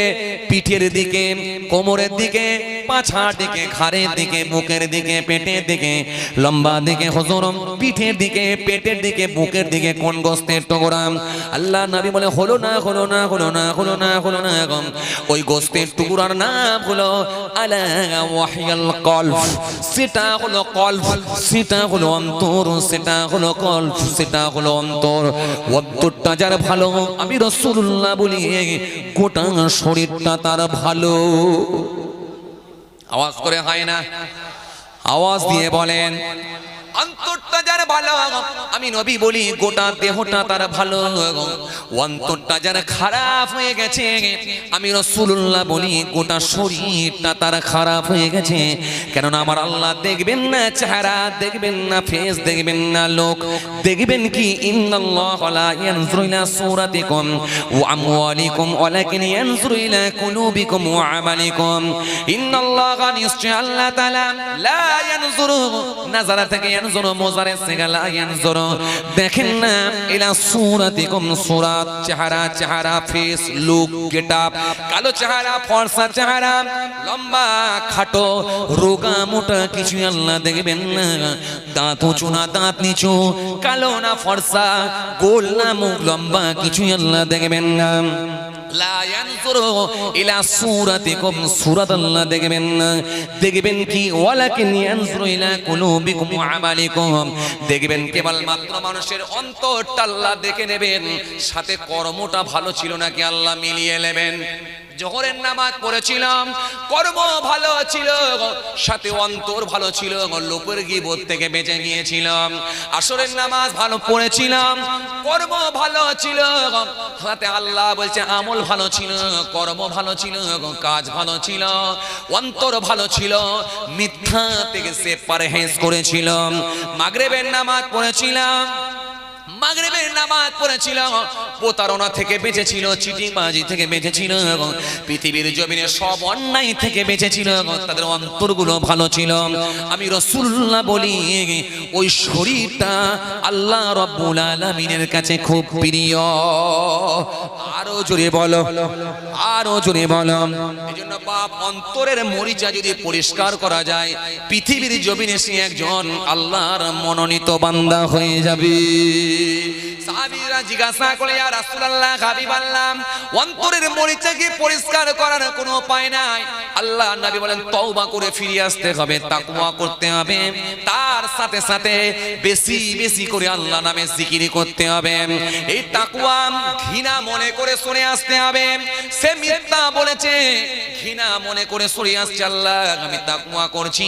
পিঠের দিকে কোমরের দিকে পাছার দিকে ঘাড়ের দিকে বুকের দিকে পেটের দিকে লম্বা দিকে হুজুর পিঠের দিকে পেটের দিকে বুকের দিকে কোন গোশতের টুকরা আল্লাহ নবী বলে হলো না হলো না হলো না হলো না হলো না ওই গোশতের টুকরার নাম হলো আলা ওয়াহিয়াল কলব সেটা হলো কলব সেটা হলো অন্তর সেটা হলো কলব সেটা হলো অন্তর অন্তরটা যার ভালো আমি রাসূলুল্লাহ বলি গোটা শরীরটা তার ভালো আওয়াজ করে হয় না আওয়াজ দিয়ে বলেন অন্তরটা যার ভালো আমি নবী বলি গোটা দেহটা তার ভালো অন্তরটা যার খারাপ হয়ে গেছে আমি রাসূলুল্লাহ বলি গোটা শরীরটা তার খারাপ হয়ে গেছে কেননা আমার আল্লাহ দেখবেন না চেহারা দেখবেন না ফেস দেখবেন না লোক দেখবেন কি ইন্নাল্লাহা লা ইয়ানজুরু ইলা সুরাতিকুম ওয়া আমওয়ালিকুম ওয়ালাকিন ইয়ানজুরু ইলা কুলুবিকুম ওয়া আমালিকুম ইন্নাল্লাহা নিশ্চয় আল্লাহ তাআলা লা ইয়ানজুরু নাজারা থেকে ইয়ানজুরু মুজারে সিগা লা ইয়ানজুরু দেখেন না ইলা সুরাতিকুম সুরাত চেহারা চেহারা ফেস লুক গেটআপ কালো চেহারা ফর্সা চেহারা লম্বা খাটো রোগা মোটা কিছু আল্লাহ দেখবেন না দাঁত উঁচু না দাঁত নিচু কালো না ফর্সা গোল না মুখ লম্বা কিছু আল্লাহ দেখবেন না লা ইয়ানজুরু ইলা সুরাতিকুম সুরাত আল্লাহ দেখবেন না দেখবেন কি ওয়ালাকিন ইয়ানজুরু ইলা কুলুবিকুম ওয়া আমালিকুম দেখবেন কেবল মাত্র মানুষের অন্তরটা আল্লাহ দেখে নেবেন সাথে কর্মটা ভালো ছিল নাকি আল্লাহ মিলিয়ে নেবেন জোহরের নামাজ পড়েছিলাম কর্ম ভালো ছিল সাথে অন্তর ভালো ছিল লোকের গীবত থেকে বেঁচে গিয়েছিলাম আসরের নামাজ ভালো পড়েছিলাম কর্ম ভালো ছিল সাথে আল্লাহ বলছে আমল ভালো ছিল কর্ম ভালো ছিল কাজ ভালো ছিল অন্তর ভালো ছিল মিথ্যা থেকে সে পরহেজ করেছিলাম মাগরিবের নামাজ পড়েছিলাম মাগরিবের নামাজ পড়েছিল প্রতারণা থেকে বেঁচেছিল চিটিংবাজি থেকে বেঁচেছিল এবং পৃথিবীর জমিনে সব অন্যায় থেকে বেঁচেছিল তাদের অন্তরগুলো ভালো ছিল আমি রাসূলুল্লাহ বলি ওই শরীরটা আল্লাহ রাব্বুল আলামিনের কাছে খুব প্রিয় আরো জোরে বলো আরো জোরে বলো এজন্য বাপ অন্তরের মরিচা যদি পরিষ্কার করা যায় পৃথিবীর জমিনে সে একজন আল্লাহর মনোনীত বান্দা হয়ে যাবে সাহাবীরা জিজ্ঞাসা করে ইয়া রাসূলুল্লাহ হাবিবাল্লাহ অন্তরের মরিচাকে পরিষ্কার করার কোনো উপায় নাই আল্লাহ নবী বলেন তওবা করে ফিরে আসতে হবে তাকওয়া করতে হবে তার সাথে সাথে বেশি বেশি করে আল্লাহ নামে জিকির করতে হবে এই তাকওয়া ঘৃণা মনে করে সরে আসতে হবে সে মিথ্যা বলেছে ঘৃণা মনে করে সরে আসছে আল্লাহ আমি তাকওয়া করছি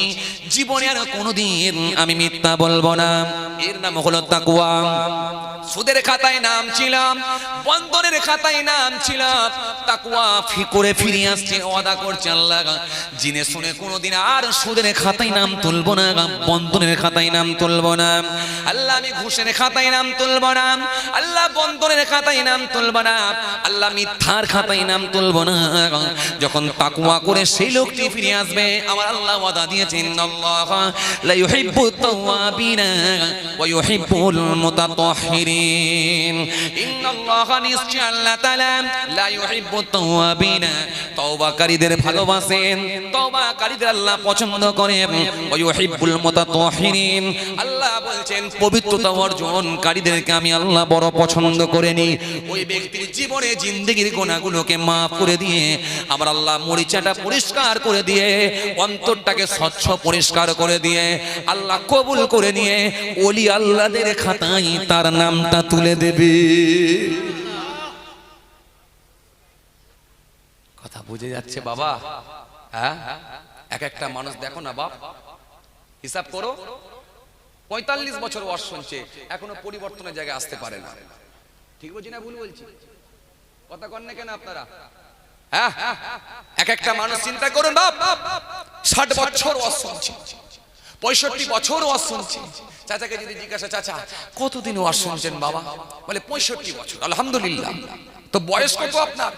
জীবনে আর কোনোদিন আমি মিথ্যা বলবো না এর নাম হলো তাকওয়া সুদের খাতায় নাম ছিল, বন্ধনের খাতায় নাম ছিল, তাকওয়া করে ফিরে আসছে, ওয়াদা করছে আল্লাহ জিনে শুনে কোনোদিন আর সুদের খাতায় নাম তুলবো না, বন্ধনের খাতায় নাম তুলবো না আল্লাহ, আমি ঘুষের খাতায় নাম তুলবো না আল্লাহ, বন্ধনের খাতায় নাম তুলবো না আল্লাহ, মিথ্যার খাতায় নাম তুলবো না। যখন তাকওয়া করে সেই লোকটি ফিরে আসবে, আমার আল্লাহ ওয়াদা দিয়েছেন, আল্লাহ লা ইউহিব্বুত তাওয়াবিনা ওয়া ইউহিব্বুল মুতাতাহহিরিন, ইন্নাল্লাহা নিশ্চয় আল্লাহ তাআলা লা ইউহিব্বুত তাওয়াবিনা, তওবাকারীদের ভালোবাসেন, তওবাকারীদের আল্লাহ পছন্দ করেন, ওয়া ইউহিব্বুল মুতাতাহহিরিন, আল্লাহ বলছেন পবিত্রতা অর্জনকারীদেরকে আমি আল্লাহ বড় পছন্দ করে নি। ওই ব্যক্তির জীবনে জিন্দেগির গুনাহগুলোকে মাফ করে দিয়ে আমার আল্লাহ মরিচাটা পরিষ্কার করে দিয়ে, অন্তরটাকে স্বচ্ছ পরিষ্কার করে দিয়ে আল্লাহ কবুল করে নিয়ে ওলি আল্লাহদের খাতায় তার নামটা তুলে দেবে। কথা বুঝে যাচ্ছে বাবা? হ্যাঁ, এক একটা মানুষ দেখো না বাপ, হিসাব করো, 45 বছর ওয়াজ শুনছে, এখনো পরিবর্তনের জায়গায় আসতে পারে না। ঠিক বলছি না ভুল বলছি? কথা কন না কেন আপনারা? হ্যাঁ, এক একটা মানুষ চিন্তা করুন বাপ, 60 বছর ওয়াজ শুনছে, 65 বছর ওয়াজ শুনছে। চাচাকে যদি জিজ্ঞাসা, চাচা কতদিন ওয়াজ শুনছেন বাবা? বলে 65 বছর। আলহামদুলিল্লাহ। তো বয়স কত আপনার?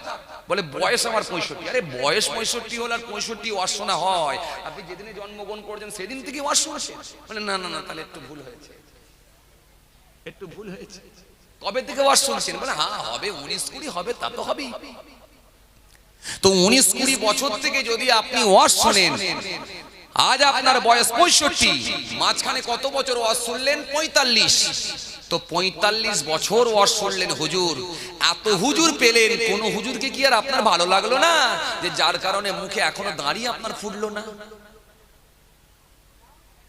বলে বয়স আমার 65। আরে বয়স 65 হল আর 65 ওয়াজ শোনা হয়? আপনি যেদিনে জন্মগ্রহণ করেছেন সেদিন থেকে ওয়াজ শুনছেন? বলে না না না, তাহলে একটু ভুল হয়েছে, একটু ভুল হয়েছে। কবে থেকে ওয়াজ শুনছেন? বলে হ্যাঁ হবে 19-20 হবে, তা তো হবেই। তো 19-20 বছর থেকে যদি আপনি ওয়াজ শুনেন, আজ আপনার বয়স 65, মাঝখানে কত বছর ওয়াজ শুনলেন? 45। তো 45 বছর ওয়াজ শুনলেন হুজুর, এত হুজুর পেলেন, কোন হুজুরকে কি আর আপনার ভালো লাগলো না, যে যার কারণে মুখে এখনো দাঁড়িয়ে আপনার ফুটলো না?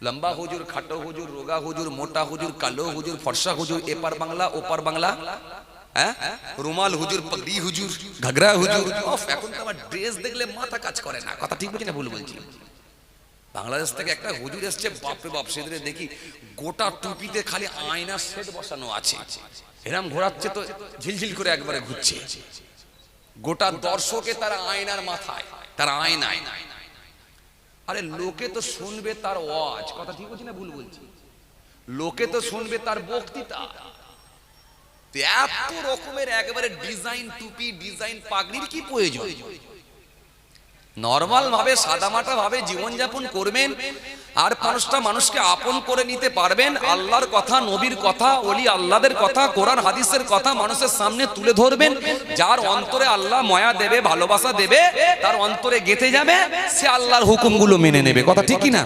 লম্বা হুজুর, খাটো হুজুর, রোগা হুজুর, মোটা হুজুর, কালো হুজুর, ফর্সা হুজুর, এপার বাংলা ওপার বাংলা, হ্যাঁ, রুমাল হুজুর, পাগড়ি হুজুর, ঘাগরা হুজুর। এখন তো আমার ড্রেস দেখলে মাথা কাজ করে না। কথা ঠিক বলছি না ভুল বলছি? বাংলাদেশ থেকে একটা হুজুর এসছে, বাপরে বাপ, সেদিনে দেখি গোটা টুপিতে খালি আয়নার সেট বসানো আছে, এরম ঘোরাচ্ছে তো ঝিলঝিল করে একবারে ঘুরছে, গোটা দর্শকে তার আয়নার মাথায়, তার আয়নায়। আরে লোকে তো শুনবে তার ওয়াজ, কথা ঠিক বলছি না ভুল বলছি? লোকে তো শুনবে তার বক্তৃতা। এত রকমের একেবারে ডিজাইন টুপি, ডিজাইন পাগড়ির কি প্রয়োজন? নরমাল ভাবে সাদামাটা ভাবে জীবনযাপন করবেন, আর পাঁচটা মানুষকে আপন করে নিতে পারবেন। আল্লাহর কথা, নবীর কথা, ওলি আল্লাহদের কথা, কোরআন হাদিসের কথা মানুষের সামনে তুলে ধরবেন। যার অন্তরে আল্লাহ মায়া দেবে, ভালোবাসা দেবে, তার অন্তরে গেঁথে যাবে, সে আল্লাহর হুকুমগুলো মেনে নেবে। কথা ঠিক কি না?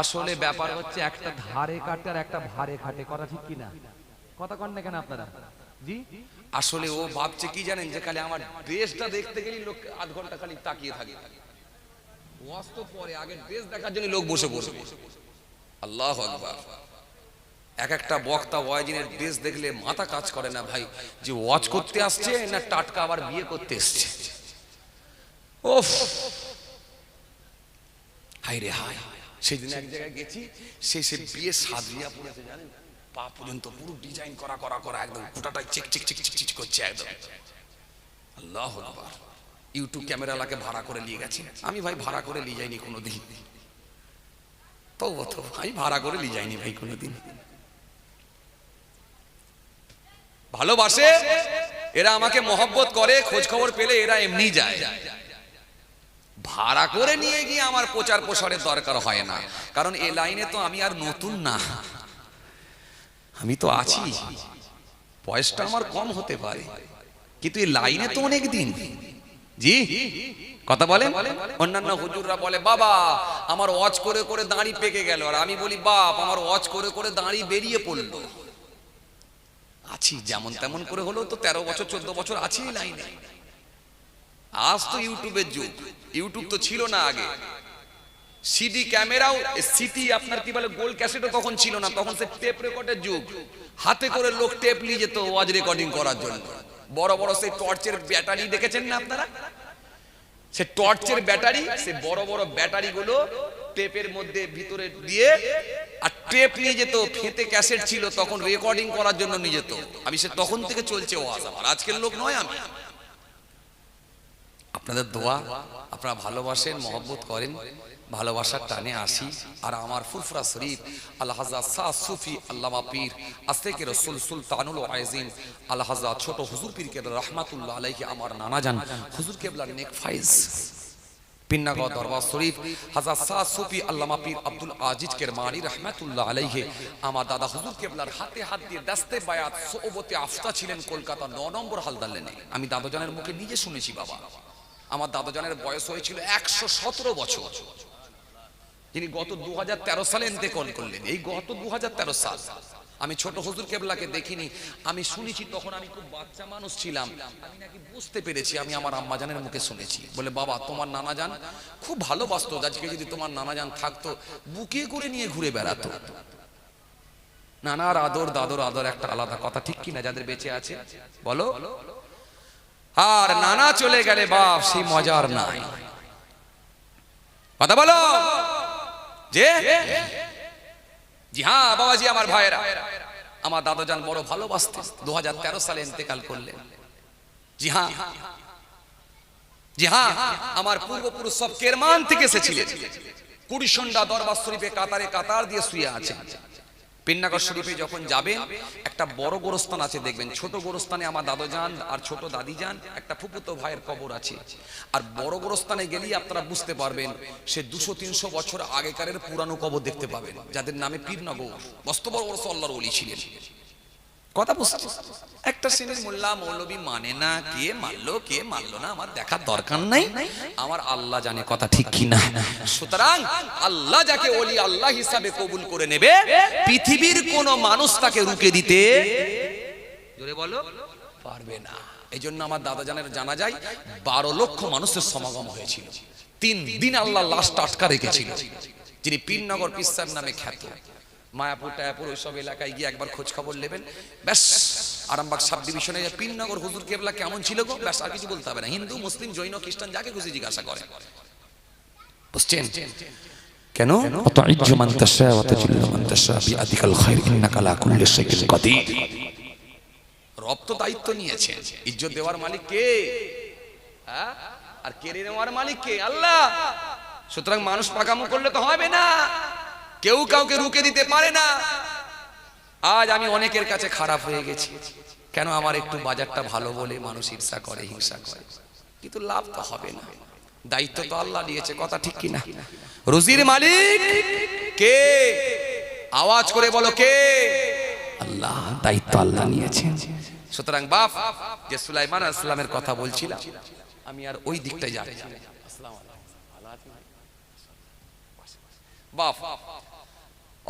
আসলে ব্যাপার হচ্ছে একটা ধারে কাটে আর একটা ভারে খাটে। কথা ঠিক কি না? কথা কন না কেন আপনারা? জি, আসলে ও ভাবছে কি জানেন, যে খালি আমার ড্রেসটা দেখতে গেলেই লোক আধ ঘন্টা খালি তাকিয়ে থাকে। ওয়াজ তো পরে, আগে ড্রেস দেখার জন্য লোক বসে বসে। আল্লাহু আকবার। এক একটা বক্তা ওয়াজিনের ড্রেস দেখলে মাথা কাজ করে না ভাই, যে ওয়াজ করতে আসছে না টাটকা আবার বিয়ে করতে এসছে। ওফ, হায় রে হায়। সেদিন এক জায়গায় গেছি, সে বিয়ে সাজিয়া পড়েছে জানেন, পা পর্যন্ত পুরো ডিজাইন করা করা করা, একদম গোটাটা চিক চিক চিক চিক করছে একদম। আল্লাহু আকবার। ইউটিউব ক্যামেরালাকে ভাড়া করে নিয়ে গেছে। আমি ভাই ভাড়া করে নিয়ে যাইনি কোনোদিন, তো আমি ভাড়া করে নিয়ে যাইনি ভাই কোনোদিন। ভালোবাসে এরা, আমাকে মহব্বত করে, খোঁজ খবর পেলে এরা এমনি যায়। ভাড়া করে নিয়ে গিয়ে আমার প্রচার প্রসারের দরকার হয় না, কারণ এই লাইনে তো আমি আর নতুন না, আমি তো আছি। বয়সটা আমার কম হতে পারে, কিন্তু এই লাইনে তো অনেক দিন। জি, কথা বলেন। অন্যান্য হুজুররা বলে বাবা আমার ওয়াজ করে করে দাড়ি পেকে গেল, আর আমি বলি বাপ আমার ওয়াজ করে করে দাড়ি বেরিয়ে পড়লো। আছি যেমন তেমন করে হলেও তো 13 বছর 14 বছর আছি লাইনে। আজ তো ইউটিউবের যুগ, ইউটিউব তো ছিল না আগে। সিডি ক্যামেরাও, সিটি আপনার কি বলে গোল ক্যাসেটও তখন ছিল না, তখন সে টেপ রেকর্ডের যুগ। হাতে করে লোক টেপ নিয়ে যেত ওয়াজ রেকর্ডিং করার জন্য। বড় বড় সেই টর্চের ব্যাটারি দেখেছেন না আপনারা? সে টর্চের ব্যাটারি, সে বড় বড় ব্যাটারি গুলো টেপের মধ্যে ভিতরে দিয়ে, আর টেপ নিয়ে যেত, ফেতে ক্যাসেট ছিল তখন রেকর্ডিং করার জন্য নিয়ে যেত। আমি সে তখন থেকে চলছে ওয়াজ আমার, আজকের লোক নয় আমি। আপনাদের দোয়া, আপনারা ভালোবাসেন, মহব্বত করেন, ভালোবাসার টানে আসি। আর আমার ফুরফুরা শরীফ আল্লাহ হাজরাত শাহ সুফি আল্লামা পীর আস্তেকে রসুল সুলতানুল ওয়াইজিন আল্লাহ হাজরাত ছোট হুজুর পীর কেবলা রহমাতুল্লাহ আলাইহি আমার নানা জান হুজুর কেবলার নেক ফাইজ পিন্নাগড় দরবার শরীফ হাজরাত শাহ সুফি আল্লামা পীর আব্দুল আজিজ কেরমানি রহমাতুল্লাহ আলাইহি আমার দাদা হুজুর কেবলার হাতে হাত দিয়ে দাস্তে বায়াত সোহবতে আফতা ছিলেন কলকাতা 9 নম্বর হালদার লেনে। আমি দাদাজানের মুখে নিজে শুনেছি বাবা। আমার দাদাজানের বয়স হয়েছিল 117 বছর। যিনি গত 2013 সালে ইন্তেকাল করলেন, এই গত 2013 সাল। আমি ছোট হুজুর কেবলাকে দেখিনি, আমি শুনেছি, তখন আমি খুব বাচ্চা মানুষ ছিলাম। আমি নাকি বুঝতে পেরেছি, আমি আমার আম্মা জানের মুখে শুনেছি। বলে বাবা তোমার নানা জান খুব ভালোবাসতো, আজকে যদি তোমার নানা জান থাকতো বুকে করে নিয়ে ঘুরে বেড়াতো। নানার আদর দাদর আদর একটা আলাদা কথা, ঠিক কিনা? যাদের বেঁচে আছে বলো। আর নানা চলে গেলে বাপ সেই মজার নাই। কথা বলো যে জি হ্যাঁ বাবাজি, আমার ভাইয়েরা, আমার দাদাজান বড় ভালোবাসতেন। 2013 সালে ইন্তেকাল করলেন। জি হ্যাঁ, জি হ্যাঁ, আমার পূর্বপুরুষ সব কেরমান থেকে এসেছিলেন। কুড়িশন্ডা দরবার শরীফে কাতারে কাতার দিয়ে শুয়ে আছেন। পিন্নাগড় শরীফে যখন যাবেন একটা বড় গোরস্থান আছে, দেখবেন ছোট গোরস্থানে আমার দাদাজান আর ছোট দাদি যান একটা ফুফুতো ভাইয়ের কবর আছে। আর বড় গোরস্থানে গেলেই আপনারা বুঝতে পারবেন সে 200-300 বছর আগেকারের পুরানো কবর দেখতে পাবেন, যাদের নামে পীরনগর। মস্ত বড় বড় আল্লাহর ওলি ছিলেন। কথা বুঝছি? একটা শ্রেণীর মোল্লা মৌলবী মানে না, কে মানলো কে মানলো না আমার দেখার দরকার নাই, আমার আল্লাহ জানে। কথা ঠিক কি না? সুতরাং আল্লাহ যাকে ওলি আল্লাহ হিসাবে কবুল করে নেবে, পৃথিবীর কোন মানুষ তাকে রুখে দিতে জোরে বলো পারবে না। এই জন্য আমার দাদা জানের জানা যায় 12 লক্ষ মানুষের সমাগম হয়েছিল। 3 দিন আল্লাহ লাশটা আটকা রেখেছিল। যিনি পীরনগর পীর সাহেব নামে খ্যাত, মায়াপুর টায়াপুর ওইসব এলাকায় গিয়ে একবার খোঁজ খবর নেবেন। ব্যাস আরামবাগ সাব ডিভিশনে পীরনগর হুজুর কেবলা কেমন ছিল গো, ব্যাস আর কিছু বলতে হবে না। হিন্দু মুসলিম জৈন খ্রিস্টান যাকে খুশি জিজ্ঞাসা করে। বুঝছেন কেন? আতাইজ্জু মান তাশা ওয়া তাজিল্লু মান তাশা বিআদিকাল খায়র ইন্নাকা আলা কুল্লি শাইইন কাদির। রব তো দায়িত্ব নিয়েছেন, ইজ্জত দেওয়ার মালিক কে? হ্যাঁ, আর কেড়ে নেওয়ার মালিক কে? আল্লাহ। সুতরাং মানুষ পাকামো করলে তো হবে না, কেউ কাউকে রুখে দিতে পারে না। আজ আমি অনেকের কাছে খারাপ হয়ে গেছি, কেন? আমার একটু বাজারটা ভালো বলে মানুষ ঈর্ষা করে, হিংসা করে, কিন্তু লাভ তো হবে না। দায়িত্ব তো আল্লাহ দিয়েছে। কথা ঠিক কি না? রুজির মালিক কে? আওয়াজ করে বলো কে? আল্লাহ। দায়িত্ব আল্লাহ নিয়েছে। সুতরাং বাপ, যে সুলাইমান আলাইহিস সালামের কথা বলছিলাম, আমি আর ওই দিকটাই যাই। বাপ,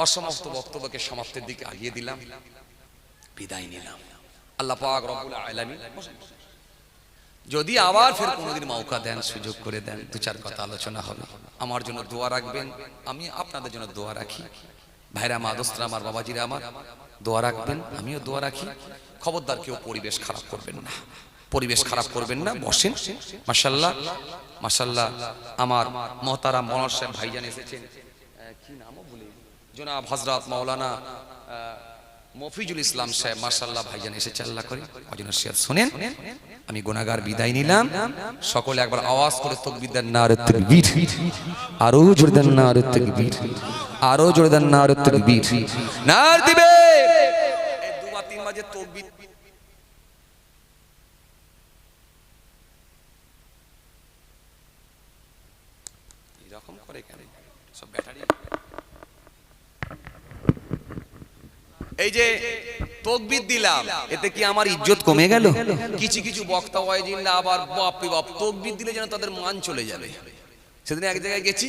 অসমাপ্ত বক্তব্যকে সমাপ্তির দিকে আগিয়ে দিলাম, বিদায় নিলাম। আল্লাহ পাক রব্বুল আলামিন যদি আবার ফের কোনোদিন মৌকা দেন, সুযোগ করে দেন, 2-4 কথা আলোচনা হবে। আমার জন্য দোয়া রাখবেন, আমি আপনাদের জন্য দোয়া রাখি। ভাইরা মা দোস্তরা আমার বাবাজিরা আমার দোয়া রাখবেন, আমিও দোয়া রাখি। খবরদার কেউ পরিবেশ খারাপ করবেন না, পরিবেশ খারাপ করবেন না। বসেন। মাশাআল্লাহ মাশাআল্লাহ, আমার মহতারাম মনোয়ার সাহেব ভাইজান এসেছেন, কি নামও বলি, জনাব হযরত মাওলানা মফিজুল ইসলাম সাহেব, মাশাআল্লাহ ভাইজান এসেছে। আল্লাহ করে অজনের শেয়ার শুনেন। আমি গুনাহগার বিদায় নিলাম। সকলে একবার আওয়াজ করে তাকবীর দেন, নারে তাকবীর। আরো জোরে দেন নারে তাকবীর, আরো জোরে দেন নারে তাকবীর। নারে দিবে এই 2 বা 3 বাজে তাকবীর। এরকম করে কেন? সব ব্যাটারি। এই যে তাকবীর দিলাম, এতে কি আমার ইজ্জত কমে গেল? কিছু কিছু বক্তা ওয়াইজিনরা আবার বাপ রে বাপ তাকবীর দিলে যেন তাদের মান চলে যাবে। সেদিন এক জায়গায় গেছি,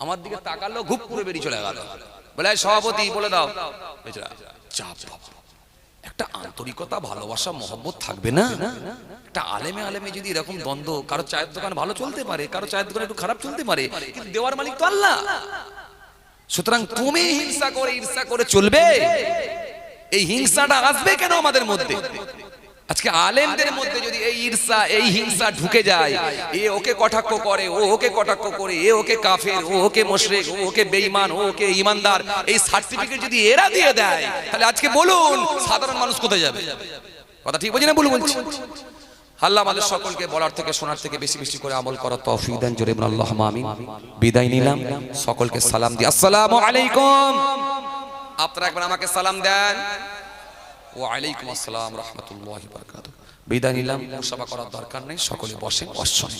আমার দিকে তাকালো, ঘুপ করে বেরিয়ে চলে গেল। বলে সভাপতি বলে দাও, চাপ। একটা আন্তরিকতা, ভালোবাসা, মহব্বত থাকবে না? একটা আলেমে আলেমে যদি এরকম দ্বন্দ্ব, কারো চায়ের দোকান ভালো চলতে পারে, কারো চায়ের দোকান একটু খারাপ চলতে পারে, কিন্তু দেওয়ার মালিক তো আল্লাহ। সুতরাং তুমি হিংসা করে ঈর্ষা করে চলবে? এই হিংসাটা আসবে কেন আমাদের মধ্যে? আজকে আলেমদের মধ্যে যদি এই ঈর্ষা এই হিংসা ঢুকে যায়, এ ওকে কটাক্ষ করে, ও ওকে কটাক্ষ করে, এ ওকে কাফের, ও ওকে মুশরিক, ও ওকে বেঈমান, ও ওকে ঈমানদার, এই সার্টিফিকেট যদি এরা দিয়ে দেয়, তাহলে আজকে বলুন সাধারণ মানুষ কোথায় যাবে? কথা ঠিক বুঝি না বলুন বলছি? আল্লাহ আমাদের সকলকে বলার থেকে শোনার থেকে বেশি বেশি করে আমল করার তৌফিক দেন। জোরে বলুন আল্লাহুম্মা আমিন। বিদায় নিলাম, সকলকে সালাম দিই, আসসালামু আলাইকুম। আপনারা একবার আমাকে সালাম দেন। ওয়া আলাইকুম আসসালাম রাহমাতুল্লাহি ওয়া বারাকাতুহু। বিদায় নিলাম, মুসাফা করার দরকার নেই, সকলে বসেন, অশ্বনে।